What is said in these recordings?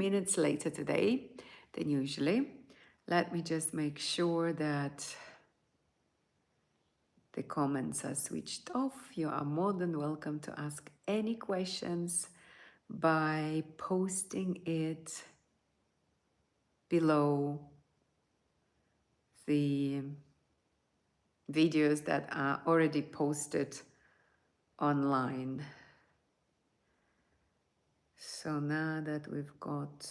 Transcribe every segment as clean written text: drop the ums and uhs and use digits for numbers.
minutes later today than usually. Let me just make sure that the comments are switched off. You are more than welcome to ask any questions by posting it below the videos that are already posted online. So now that we've got,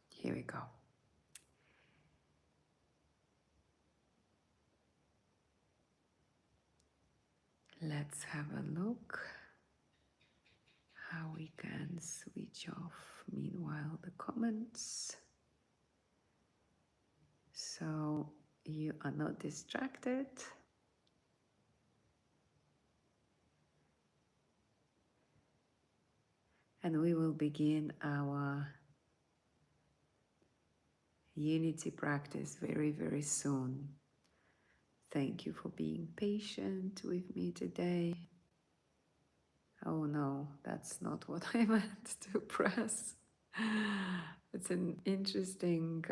here we go. Let's have a look how we can switch off meanwhile the comments, so you are not distracted. And we will begin our unity practice very, very soon. Thank you for being patient with me today. Oh no, that's not what I meant to press. It's an interesting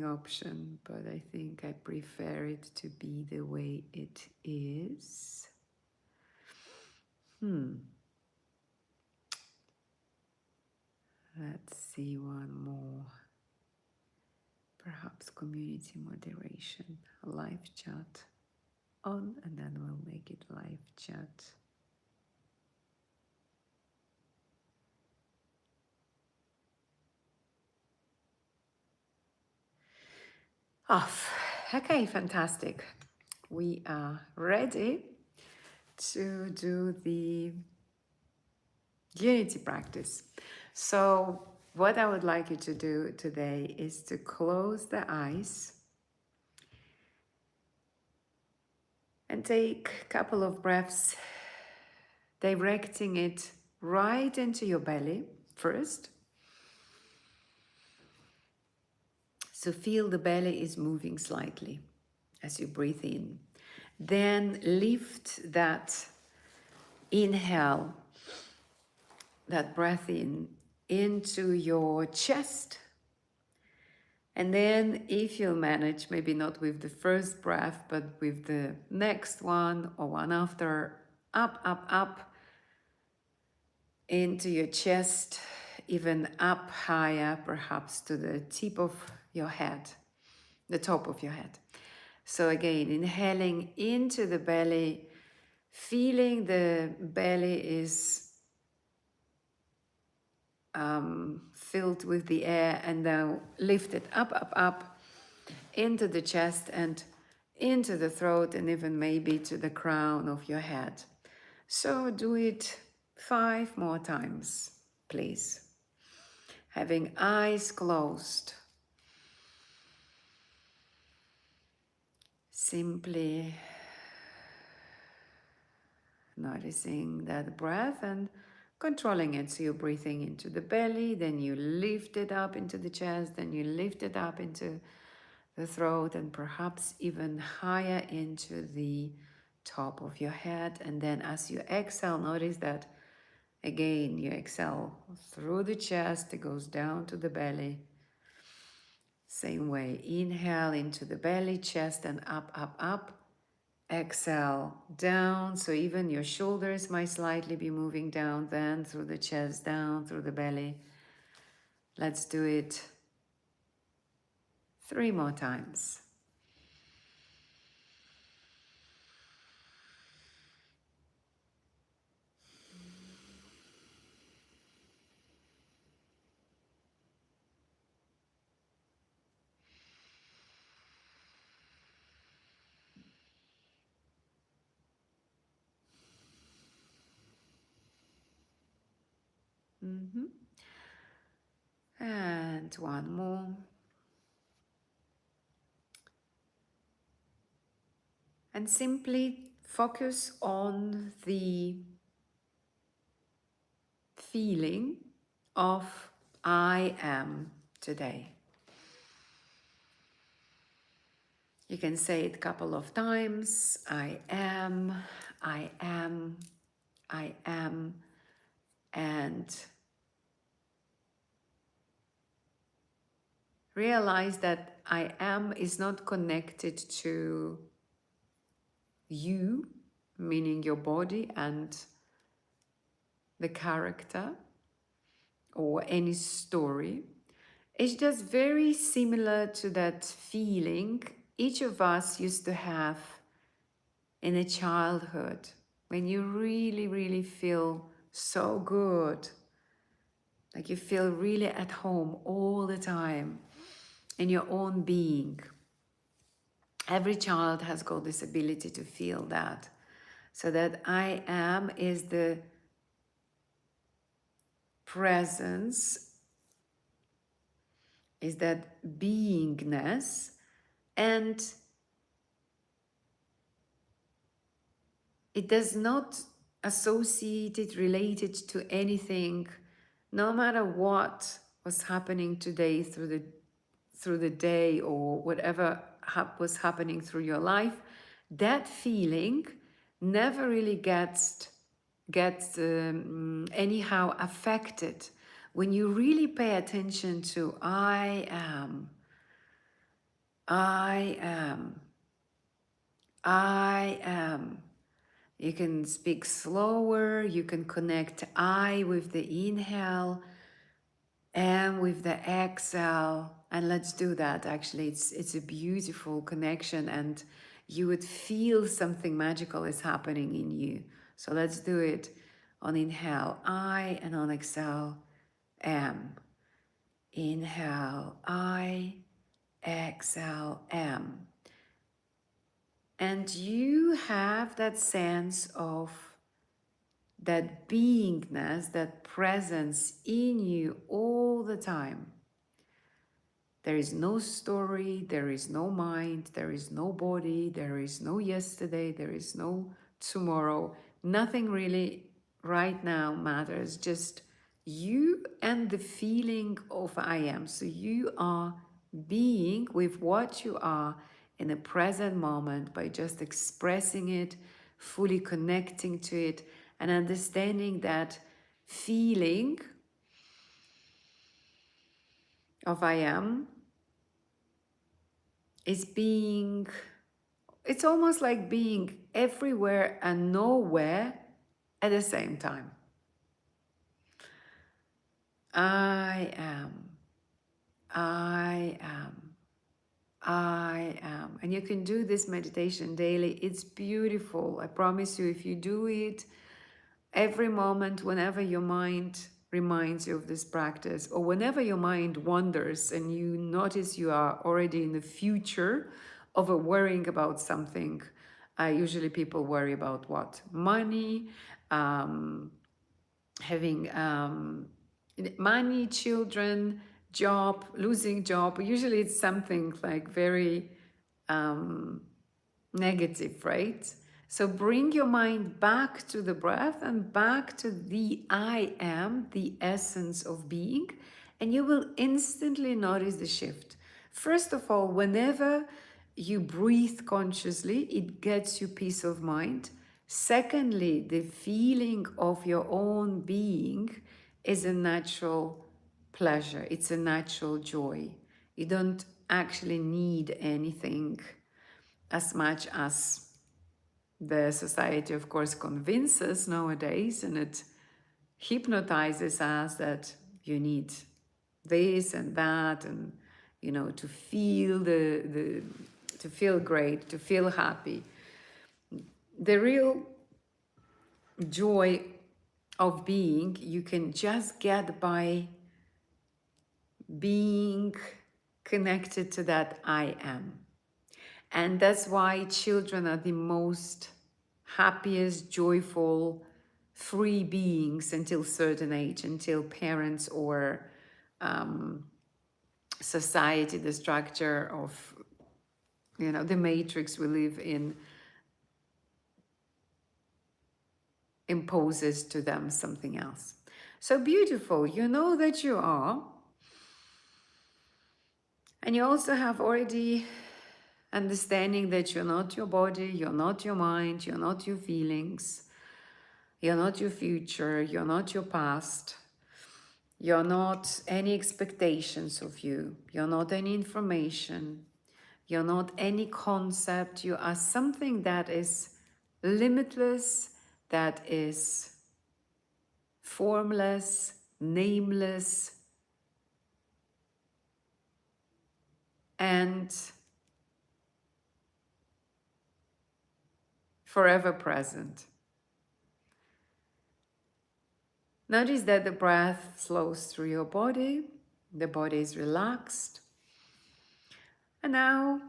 option, but I think I prefer it to be the way it is. Let's see one more. Perhaps community moderation, a live chat on, and then we'll make it live chat. Off. Okay, fantastic. We are ready to do the unity practice. So what I would like you to do today is to close the eyes and take a couple of breaths, directing it right into your belly first. So feel the belly is moving slightly as you breathe in. Then lift that inhale, that breath in, into your chest. And then if you manage, maybe not with the first breath, but with the next one or one after, up, up, up into your chest, even up higher, perhaps to the tip of your head, the top of your head. So again, inhaling into the belly, feeling the belly is filled with the air, and then lift it up, up, up into the chest and into the throat, and even maybe to the crown of your head. So do it 5 more times, please. Having eyes closed. Simply noticing that breath and controlling it. So you're breathing into the belly, then you lift it up into the chest, then you lift it up into the throat, and perhaps even higher into the top of your head. And then as you exhale, notice that again you exhale through the chest, it goes down to the belly. Same way, inhale into the belly, chest, and up, up, up. Exhale down, so even your shoulders might slightly be moving down, then through the chest, down through the belly. Let's do it 3 more times. And one more. And simply focus on the feeling of I am today. You can say it a couple of times. I am, I am, I am, and realize that I am is not connected to you, meaning your body and the character or any story. It's just very similar to that feeling each of us used to have in a childhood when you really, really feel so good, like you feel really at home all the time in your own being. Every child has got this ability to feel that. So that I am is the presence, is that beingness, and it does not associate it related to anything, no matter what was happening today through the day or whatever was happening through your life. That feeling never really gets anyhow affected when you really pay attention to I am, I am, I am. You can speak slower, you can connect I with the inhale, M with the exhale. And let's do that. Actually, it's a beautiful connection, and you would feel something magical is happening in you. So let's do it on inhale, I, and on exhale, M. Inhale, I, exhale, M. And you have that sense of that beingness, that presence in you all the time. There is no story, there is no mind, there is no body, there is no yesterday, there is no tomorrow. Nothing really right now matters, just you and the feeling of I am. So you are being with what you are in the present moment by just expressing it, fully connecting to it, and understanding that feeling of I am is being, it's almost like being everywhere and nowhere at the same time. I am, I am, I am. And you can do this meditation daily. It's beautiful. I promise you, if you do it every moment, whenever your mind reminds you of this practice, or whenever your mind wanders and you notice you are already in the future of worrying about something. Usually people worry about what? Money, having money, children, job, losing job. Usually it's something like very negative, right? So bring your mind back to the breath and back to the I am, the essence of being, and you will instantly notice the shift. First of all, whenever you breathe consciously, it gets you peace of mind. Secondly, the feeling of your own being is a natural pleasure, it's a natural joy. You don't actually need anything as much as the society, of course, convinces nowadays, and it hypnotizes us that you need this and that, and to feel to feel great, to feel happy. The real joy of being you can just get by being connected to that I am. And that's why children are the most happiest, joyful, free beings until certain age, until parents or society, the structure of, the matrix we live in, imposes to them something else. So beautiful, you know that you are. And you also have already understanding that you're not your body, you're not your mind, you're not your feelings. You're not your future. You're not your past. You're not any expectations of you. You're not any information. You're not any concept. You are something that is limitless, that is formless, nameless, and forever present. Notice that the breath flows through your body, the body is relaxed. And now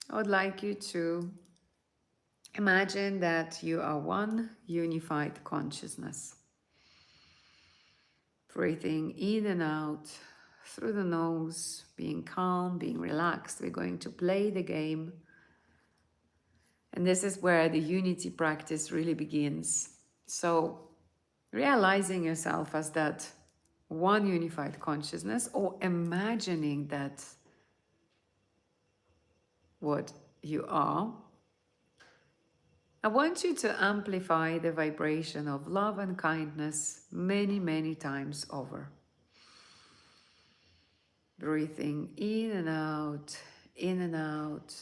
I would like you to imagine that you are one unified consciousness. Breathing in and out through the nose, being calm, being relaxed. We're going to play the game. And this is where the unity practice really begins. So realizing yourself as that one unified consciousness, or imagining that what you are, I want you to amplify the vibration of love and kindness many, many times over. Breathing in and out, in and out.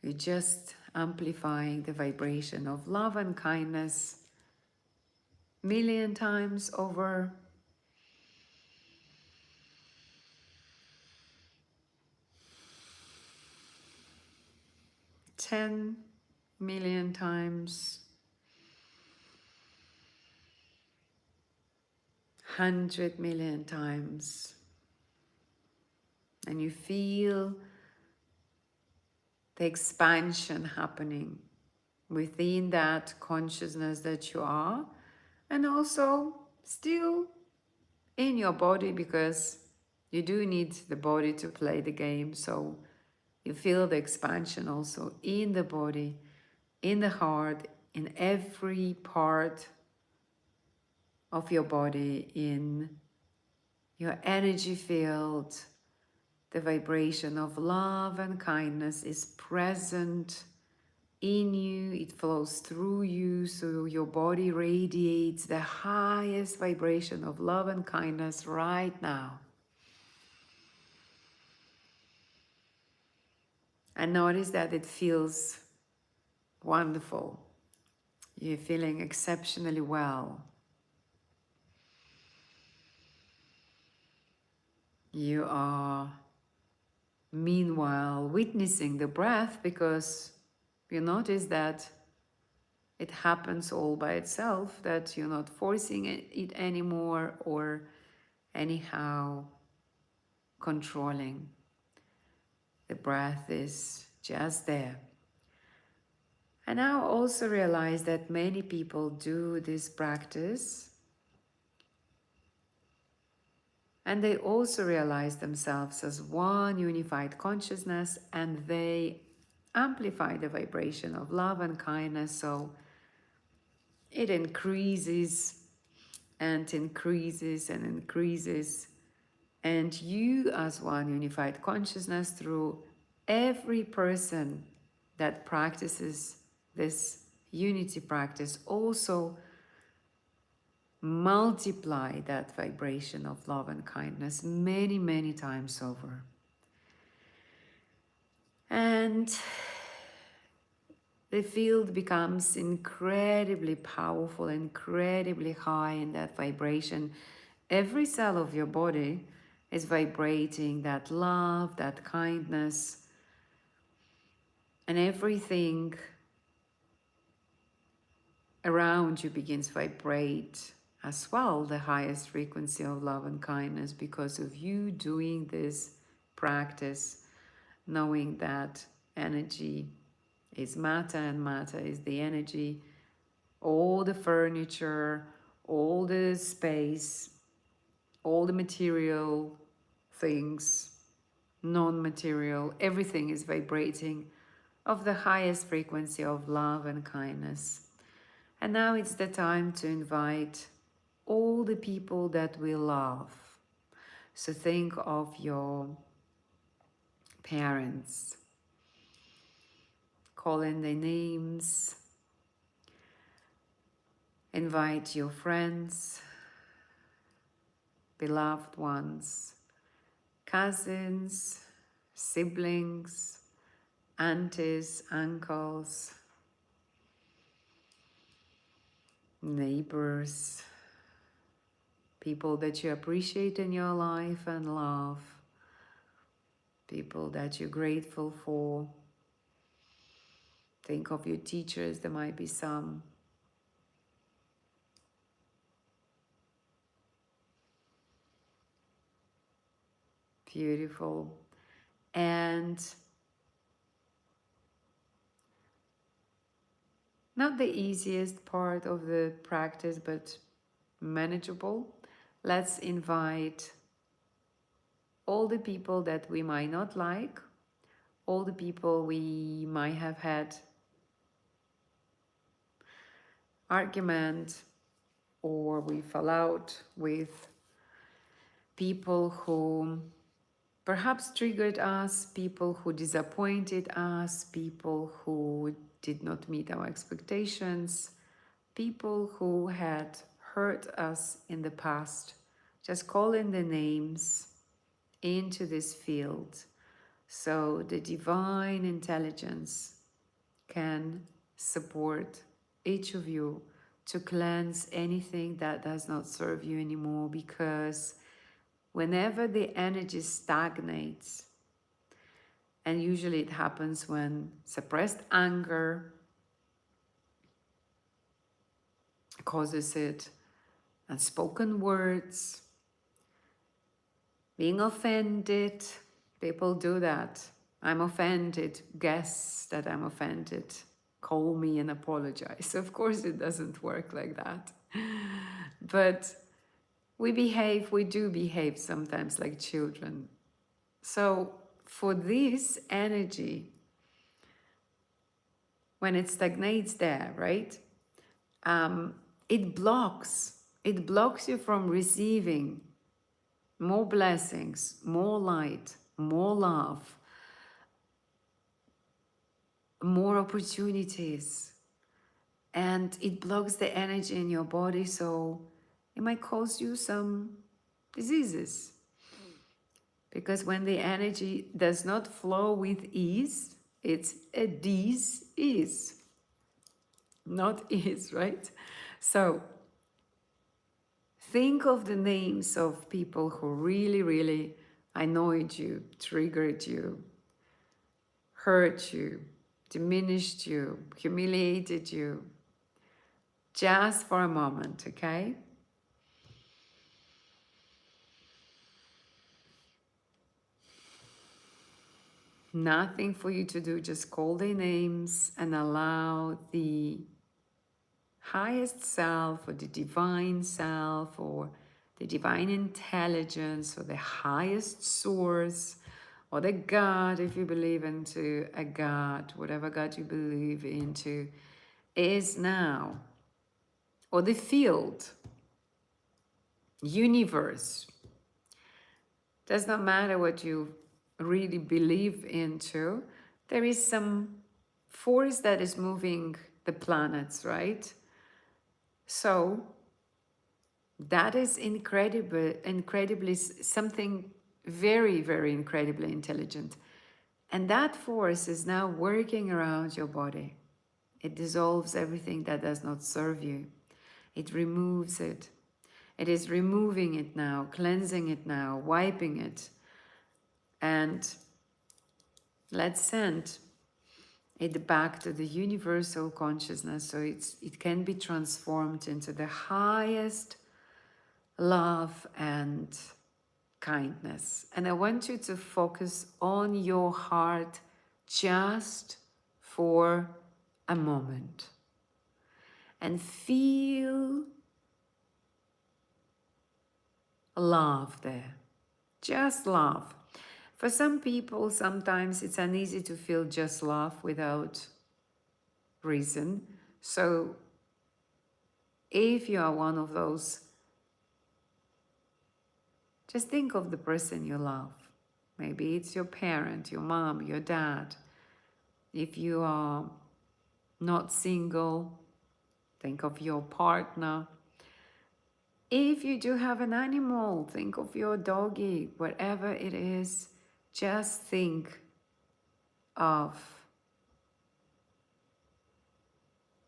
You're just amplifying the vibration of love and kindness million times over. Ten million times. 100 million times. And you feel the expansion happening within that consciousness that you are, and also still in your body, because you do need the body to play the game. So you feel the expansion also in the body, in the heart, in every part of your body, in your energy field. The vibration of love and kindness is present in you. It flows through you, so your body radiates the highest vibration of love and kindness right now. And notice that it feels wonderful. You're feeling exceptionally well. You are meanwhile witnessing the breath, because you notice that it happens all by itself, that you're not forcing it anymore or anyhow controlling. The breath is just there. And now also realize that many people do this practice and they also realize themselves as one unified consciousness, and they amplify the vibration of love and kindness, so it increases and increases and increases. And you as one unified consciousness, through every person that practices this unity practice, also multiply that vibration of love and kindness many, many times over. And the field becomes incredibly powerful, incredibly high in that vibration. Every cell of your body is vibrating that love, that kindness, and everything around you begins to vibrate as well, the highest frequency of love and kindness, because of you doing this practice, knowing that energy is matter and matter is the energy. All the furniture, all the space, all the material things, non-material, everything is vibrating of the highest frequency of love and kindness. And now it's the time to invite all the people that we love. So think of your parents, call in their names, Invite your friends, beloved ones, cousins, siblings, aunties, uncles, neighbors, people that you appreciate in your life and love, people that you're grateful for. Think of your teachers, there might be some. Beautiful. And not the easiest part of the practice, but manageable. Let's invite all the people that we might not like, all the people we might have had argument or we fell out with, people who perhaps triggered us, people who disappointed us, people who did not meet our expectations, people who had hurt us in the past. Just call in the names into this field so the divine intelligence can support each of you to cleanse anything that does not serve you anymore, because whenever the energy stagnates, and usually it happens when suppressed anger causes it, unspoken words, being offended, people do that. I'm offended, guess that I'm offended, call me and apologize. Of course it doesn't work like that. But we do behave sometimes like children. So for this energy, when it stagnates there, right? It blocks you from receiving more blessings, more light, more love, more opportunities. And it blocks the energy in your body, so it might cause you some diseases. Because when the energy does not flow with ease, it's a dis-ease, not ease, right? So think of the names of people who really, really annoyed you, triggered you, hurt you, diminished you, humiliated you, just for a moment, okay? Nothing for you to do, just call their names and allow the highest self or the divine self or the divine intelligence or the highest source or the God, if you believe into a God, whatever God you believe into, is now, or the field, universe. Does not matter what you really believe into. There is some force that is moving the planets, right? So that is incredibly something very, very incredibly intelligent. And that force is now working around your body. It dissolves everything that does not serve you. It removes it. It is removing it now, cleansing it now, wiping it. And let's send it back to the universal consciousness so it can be transformed into the highest love and kindness. And I want you to focus on your heart just for a moment and feel love there. Just love. For some people, sometimes it's uneasy to feel just love without reason. So if you are one of those, just think of the person you love. Maybe it's your parent, your mom, your dad. If you are not single, think of your partner. If you do have an animal, think of your doggy, whatever it is, just think of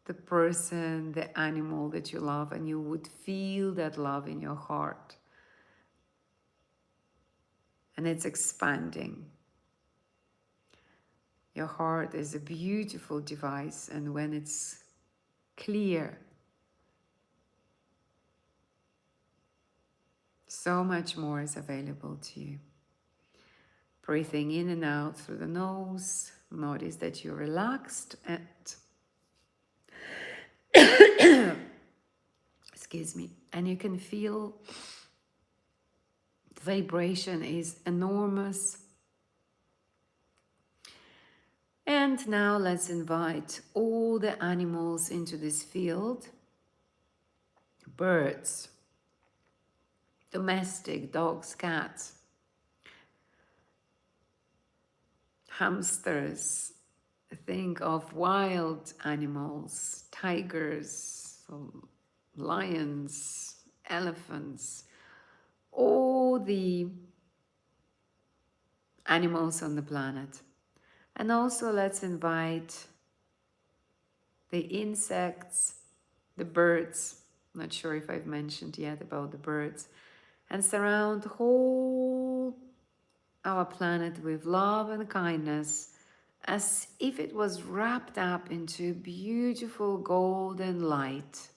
the person, the animal that you love, and you would feel that love in your heart. And it's expanding. Your heart is a beautiful device, and when it's clear, so much more is available to you. Breathing in and out through the nose. Notice that you're relaxed and excuse me, and you can feel the vibration is enormous. And now let's invite all the animals into this field. Birds, domestic, dogs, cats, hamsters, think of wild animals, tigers, lions, elephants, all the animals on the planet. And also let's invite the insects, the birds, not sure if I've mentioned yet about the birds, and surround whole our planet with love and kindness, as if it was wrapped up into beautiful golden light.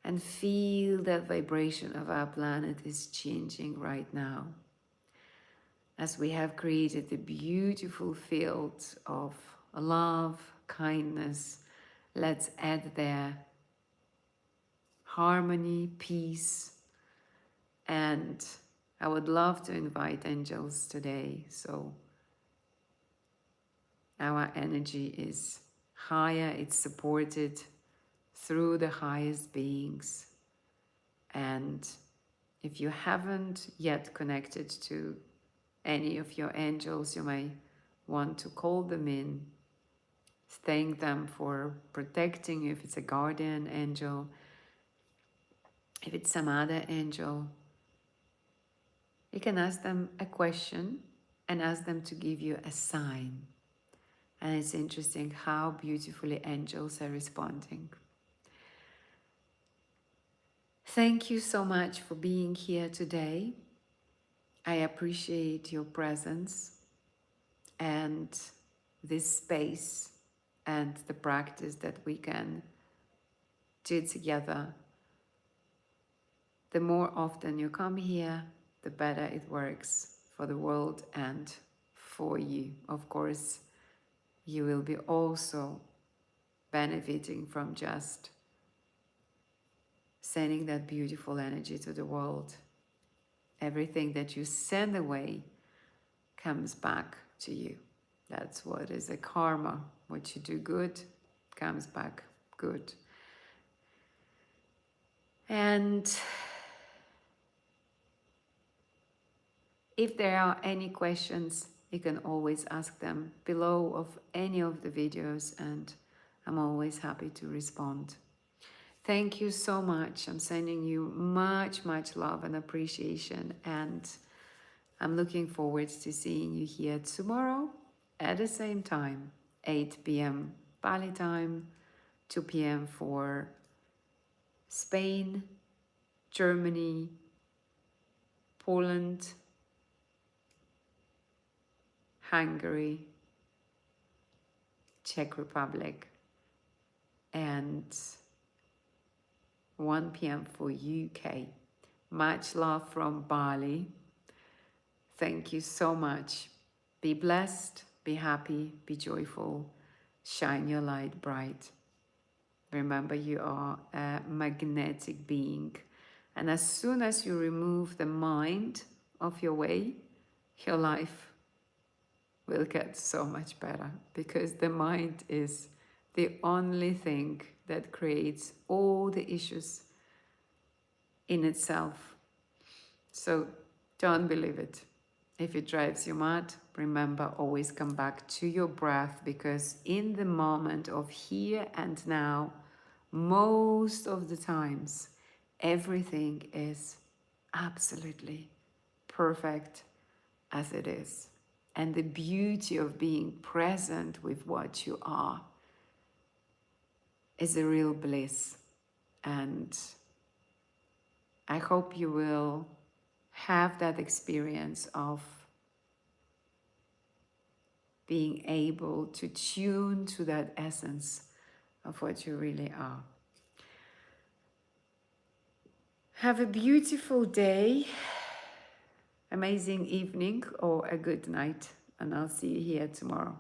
And feel that vibration of our planet is changing right now. As we have created a beautiful field of love, kindness, let's add there harmony, peace, and I would love to invite angels today. So our energy is higher, it's supported through the highest beings. And if you haven't yet connected to any of your angels, you may want to call them in, thank them for protecting you if it's a guardian angel, if it's some other angel. You can ask them a question and ask them to give you a sign. And it's interesting how beautifully angels are responding. Thank you so much for being here today. I appreciate your presence and this space and the practice that we can do together. The more often you come here, the better it works for the world and for you. Of course, you will be also benefiting from just sending that beautiful energy to the world. Everything that you send away comes back to you. That's what is a karma. What you do good comes back good. And if there are any questions, you can always ask them below of any of the videos, and I'm always happy to respond. Thank you so much. I'm sending you much, much love and appreciation, and I'm looking forward to seeing you here tomorrow at the same time, 8 p.m. Bali time, 2 p.m. for Spain, Germany, Poland, Hungary, Czech Republic, and 1 p.m. for UK. Much love from Bali. Thank you so much. Be blessed, be happy, be joyful, shine your light bright. Remember, you are a magnetic being. And as soon as you remove the mind of your way, your life will get so much better, because the mind is the only thing that creates all the issues in itself. So don't believe it. If it drives you mad, remember, always come back to your breath, because in the moment of here and now, most of the times, everything is absolutely perfect as it is. And the beauty of being present with what you are is a real bliss. And I hope you will have that experience of being able to tune to that essence of what you really are. Have a beautiful day, amazing evening, or a good night, and I'll see you here tomorrow.